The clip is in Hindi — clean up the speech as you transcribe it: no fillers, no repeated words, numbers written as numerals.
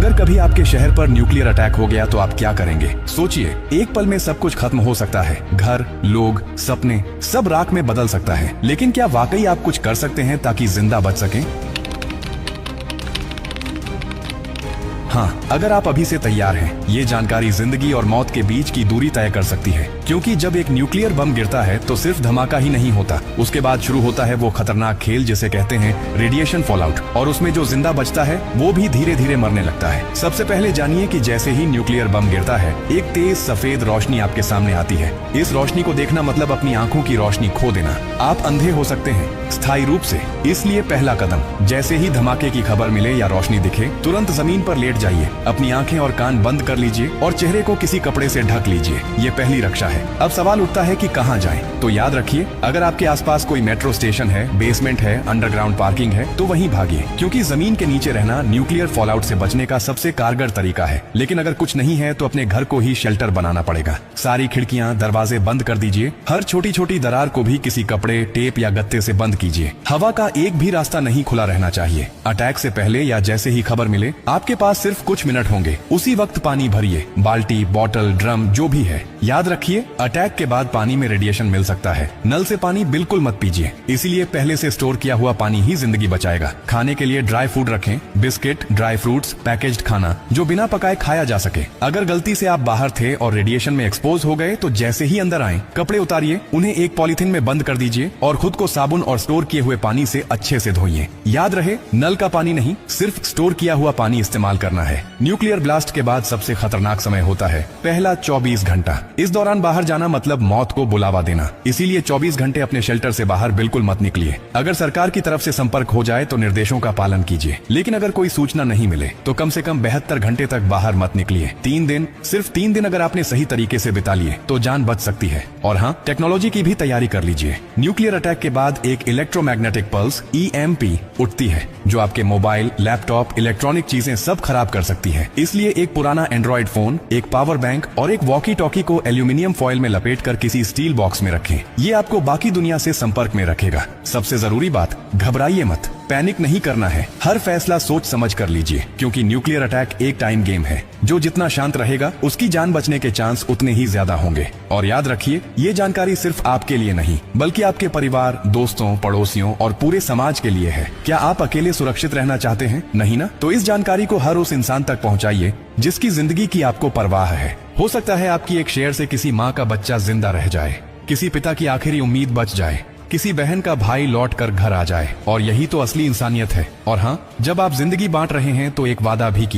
अगर कभी आपके शहर पर न्यूक्लियर अटैक हो गया तो आप क्या करेंगे? सोचिए, एक पल में सब कुछ खत्म हो सकता है। घर, लोग, सपने, सब राख में बदल सकता है। लेकिन क्या वाकई आप कुछ कर सकते हैं ताकि जिंदा बच सकें? हाँ, अगर आप अभी से तैयार हैं, ये जानकारी जिंदगी और मौत के बीच की दूरी तय कर सकती है। क्योंकि जब एक न्यूक्लियर बम गिरता है तो सिर्फ धमाका ही नहीं होता, उसके बाद शुरू होता है वो खतरनाक खेल जिसे कहते हैं रेडिएशन फॉलआउट। और उसमें जो जिंदा बचता है वो भी धीरे धीरे मरने लगता है। सबसे पहले जानिए कि जैसे ही न्यूक्लियर बम गिरता है, एक तेज सफेद रोशनी आपके सामने आती है। इस रोशनी को देखना मतलब अपनी आंखों की रोशनी खो देना। आप अंधे हो सकते हैं स्थायी रूप से। इसलिए पहला कदम, जैसे ही धमाके की खबर मिले या रोशनी दिखे, तुरंत जमीन पर लेट जाइए, अपनी आंखें और कान बंद कर लीजिए और चेहरे को किसी कपड़े से ढक लीजिए। ये पहली रक्षा है। अब सवाल उठता है कि कहां जाएं? तो याद रखिए, अगर आपके आसपास कोई मेट्रो स्टेशन है, बेसमेंट है, अंडरग्राउंड पार्किंग है, तो वहीं भागिए, क्योंकि जमीन के नीचे रहना न्यूक्लियर फॉलआउट से बचने का सबसे कारगर तरीका है। लेकिन अगर कुछ नहीं है तो अपने घर को ही शेल्टर बनाना पड़ेगा। सारी खिड़कियां, दरवाजे बंद कर दीजिए। हर छोटी छोटी दरार को भी किसी कपड़े, टेप या गत्ते से बंद कीजिए। हवा का एक भी रास्ता नहीं खुला रहना चाहिए। अटैक से पहले या जैसे ही खबर मिले, आपके पास सिर्फ कुछ मिनट होंगे। उसी वक्त पानी भरिए, बाल्टी, बोतल, ड्रम जो भी है। याद रखिए, अटैक के बाद पानी में रेडिएशन मिल सकता है। नल से पानी बिल्कुल मत पीजिए, इसीलिए पहले से स्टोर किया हुआ पानी ही जिंदगी बचाएगा। खाने के लिए ड्राई फूड रखें, बिस्किट, ड्राई फ्रूट्स, पैकेज्ड खाना जो बिना पकाए खाया जा सके। अगर गलती से आप बाहर थे और रेडिएशन में एक्सपोज हो गए तो जैसे ही अंदर आए, कपड़े उतारिए, उन्हें एक पॉलिथीन में बंद कर दीजिए और खुद को साबुन और स्टोर किए हुए पानी से अच्छे से धोइए। याद रहे, नल का पानी नहीं, सिर्फ स्टोर किया हुआ पानी इस्तेमाल करना है। न्यूक्लियर ब्लास्ट के बाद सबसे खतरनाक समय होता है पहला 24 घंटा। इस दौरान बाहर जाना मतलब मौत को बुलावा देना। इसीलिए 24 घंटे अपने शेल्टर से बाहर बिल्कुल मत निकलिए। अगर सरकार की तरफ से संपर्क हो जाए तो निर्देशों का पालन कीजिए, लेकिन अगर कोई सूचना नहीं मिले तो कम से कम 72 घंटे तक बाहर मत निकलिए। 3 दिन, सिर्फ 3 दिन अगर आपने सही तरीके से बिता लिए तो जान बच सकती है। और हाँ, टेक्नोलॉजी की भी तैयारी कर लीजिए। न्यूक्लियर अटैक के बाद एक इलेक्ट्रोमैग्नेटिक पल्स EMP उठती है, जो आपके मोबाइल, लैपटॉप, इलेक्ट्रॉनिक चीजें सब खराब कर सकती है। इसलिए एक पुराना एंड्रॉइड फोन, एक पावर बैंक और एक वॉकी टॉकी को एल्यूमिनियम फॉइल में लपेटकर किसी स्टील बॉक्स में रखें। ये आपको बाकी दुनिया से संपर्क में रखेगा। सबसे जरूरी बात, घबराइए मत, पैनिक नहीं करना है। हर फैसला सोच समझ कर लीजिए, क्योंकि न्यूक्लियर अटैक एक टाइम गेम है। जो जितना शांत रहेगा, उसकी जान बचने के चांस उतने ही ज्यादा होंगे। और याद रखिए, ये जानकारी सिर्फ आपके लिए नहीं, बल्कि आपके परिवार, दोस्तों, पड़ोसियों और पूरे समाज के लिए है। क्या आप अकेले सुरक्षित रहना चाहते हैं? नहीं ना? तो इस जानकारी को हर उस इंसान तक पहुंचाइए जिसकी जिंदगी की आपको परवाह है। हो सकता है आपकी एक शेयर से किसी माँ का बच्चा जिंदा रह जाए, किसी पिता की आखिरी उम्मीद बच जाए, किसी बहन का भाई लौट कर घर आ जाए। और यही तो असली इंसानियत है। और हाँ, जब आप जिंदगी बांट रहे हैं तो एक वादा भी कीजिए।